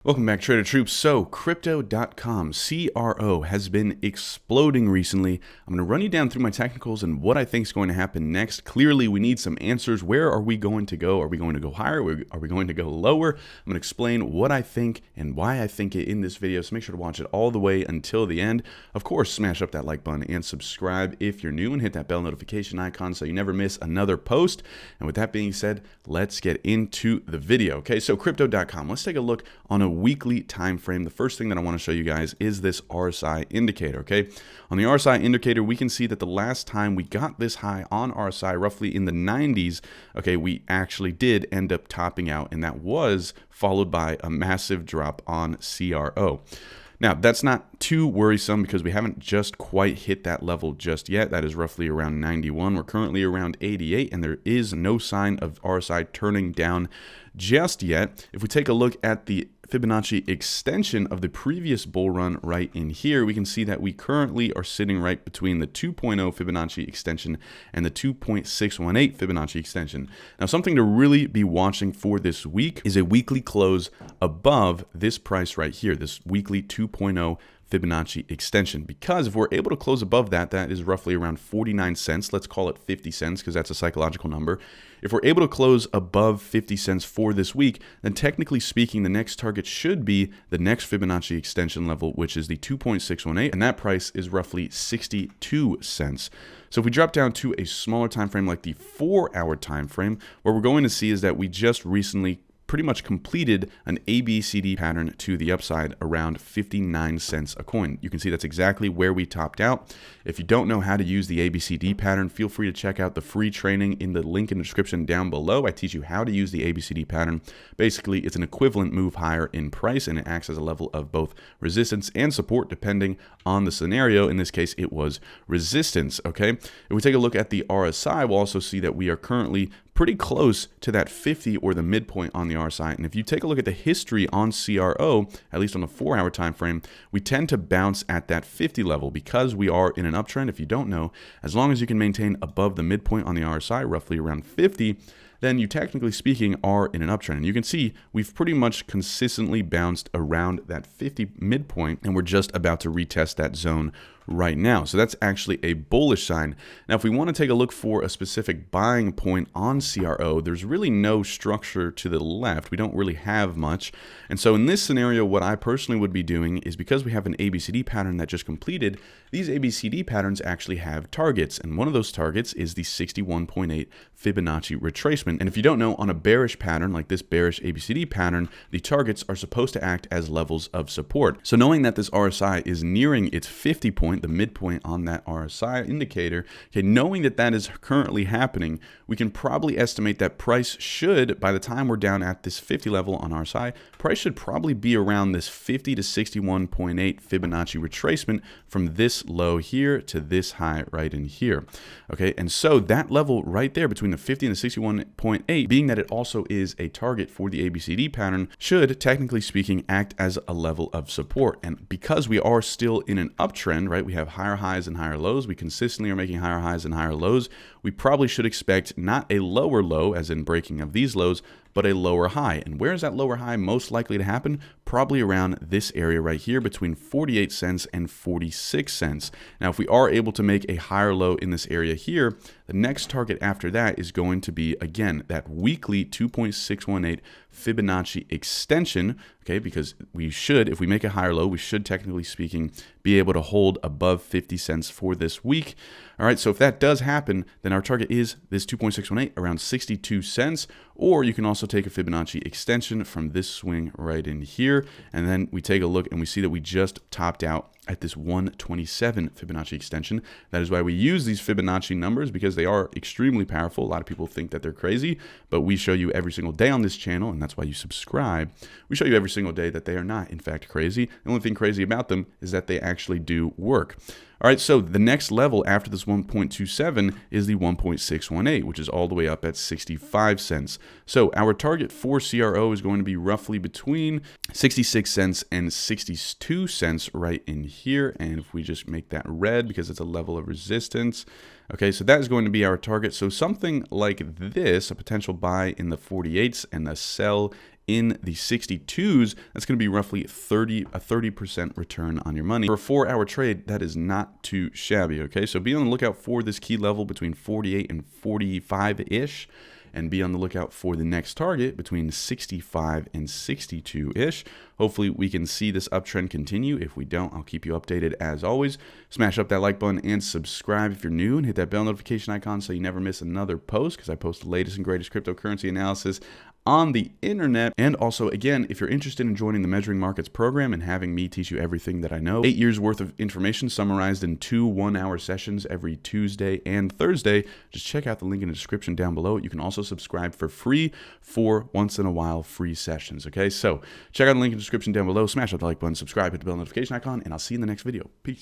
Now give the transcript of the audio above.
Welcome back, Trader Troops. So, Crypto.com, CRO, has been exploding recently. I'm going to run you down through my technicals and what I think is going to happen next. Clearly, we need some answers. Where are we going to go? Are we going to go higher? Are we going to go lower? I'm going to explain what I think and why I think it in this video, so make sure to watch it all the way until the end. Of course, smash up that like button and subscribe if you're new, and hit that bell notification icon so you never miss another post. And with that being said, let's get into the video. Okay, so Crypto.com, let's take a look on a weekly time frame. The first thing that I want to show you guys is this RSI indicator. Okay, on the RSI indicator, we can see that the last time we got this high on RSI, roughly in the 90s, okay, we actually did end up topping out, and that was followed by a massive drop on CRO. Now, that's not too worrisome because we haven't just quite hit that level just yet. That is roughly around 91. We're currently around 88, and there is no sign of RSI turning down just yet. If we take a look at the Fibonacci extension of the previous bull run right in here, we can see that we currently are sitting right between the 2.0 Fibonacci extension and the 2.618 Fibonacci extension. Now, something to really be watching for this week is a weekly close above this price right here, this weekly 2.0 Fibonacci extension, because if we're able to close above that, that is roughly around 49 cents. Let's call it 50 cents because that's a psychological number. If we're able to close above 50 cents for this week, then technically speaking, the next target should be the next Fibonacci extension level, which is the 2.618, and that price is roughly 62 cents. So if we drop down to a smaller time frame like the 4-hour time frame, what we're going to see is that we just recently pretty much completed an ABCD pattern to the upside around 59 cents a coin. You can see that's exactly where we topped out. If you don't know how to use the ABCD pattern, feel free to check out the free training in the link in the description down below. I teach you how to use the ABCD pattern. Basically, it's an equivalent move higher in price, and it acts as a level of both resistance and support depending on the scenario. In this case, it was resistance, okay? If we take a look at the RSI, we'll also see that we are currently pretty close to that 50 or the midpoint on the RSI. And if you take a look at the history on CRO, at least on the 4-hour time frame, we tend to bounce at that 50 level because we are in an uptrend. If you don't know, as long as you can maintain above the midpoint on the RSI, roughly around 50, then you technically speaking are in an uptrend. And you can see we've pretty much consistently bounced around that 50 midpoint, and we're just about to retest that zone right now. So that's actually a bullish sign. Now, if we want to take a look for a specific buying point on CRO, there's really no structure to the left. We don't really have much. And so in this scenario, what I personally would be doing is, because we have an ABCD pattern that just completed, these ABCD patterns actually have targets. And one of those targets is the 61.8 Fibonacci retracement. And if you don't know, on a bearish pattern like this bearish ABCD pattern, the targets are supposed to act as levels of support. So knowing that this RSI is nearing its 50 point, the midpoint on that RSI indicator, okay, knowing that that is currently happening, we can probably estimate that price should, by the time we're down at this 50 level on RSI, price should probably be around this 50 to 61.8 Fibonacci retracement from this low here to this high right in here. Okay, and so that level right there between the 50 and the 61.8, being that it also is a target for the ABCD pattern, should technically speaking act as a level of support. And because we are still in an uptrend, right, we have higher highs and higher lows, we consistently are making higher highs and higher lows, we probably should expect not a lower low, as in breaking of these lows, but a lower high. And where is that lower high most likely to happen? Probably around this area right here between 48 cents and 46 cents. Now, if we are able to make a higher low in this area here, the next target after that is going to be, again, that weekly 2.618 Fibonacci extension, okay, because we should, if we make a higher low, we should technically speaking be able to hold above 50 cents for this week. All right, so if that does happen, then our target is this 2.618 around 62 cents, or you can also take a Fibonacci extension from this swing right in here, and then we take a look and we see that we just topped out at this 127 Fibonacci extension. That is why we use these Fibonacci numbers, because they are extremely powerful. A lot of people think that they're crazy, but we show you every single day on this channel, and that's why you subscribe. We show you every single day that they are not, in fact, crazy. The only thing crazy about them is that they actually do work. All right, so the next level after this 1.27 is the 1.618, which is all the way up at 65 cents. So our target for CRO is going to be roughly between 66 cents and 62 cents right in here. And if we just make that red because it's a level of resistance, okay, so that is going to be our target. So something like this, a potential buy in the 48s and a sell in the 62s, that's going to be roughly a 30% return on your money. For a 4-hour trade, that is not too shabby, okay? So be on the lookout for this key level between 48 and 45-ish, and be on the lookout for the next target between 65 and 62-ish. Hopefully we can see this uptrend continue. If we don't, I'll keep you updated as always. Smash up that like button and subscribe if you're new, and hit that bell notification icon so you never miss another post, because I post the latest and greatest cryptocurrency analysis on the internet. And also, again, if you're interested in joining the Measuring Markets program and having me teach you everything that I know, 8 years worth of information summarized in 2 one-hour sessions every Tuesday and Thursday, just check out the link in the description down below. You can also subscribe for free for once in a while free sessions, okay? So check out the link in the description down below, smash out the like button, subscribe, hit the bell notification icon, and I'll see you in the next video. Peace.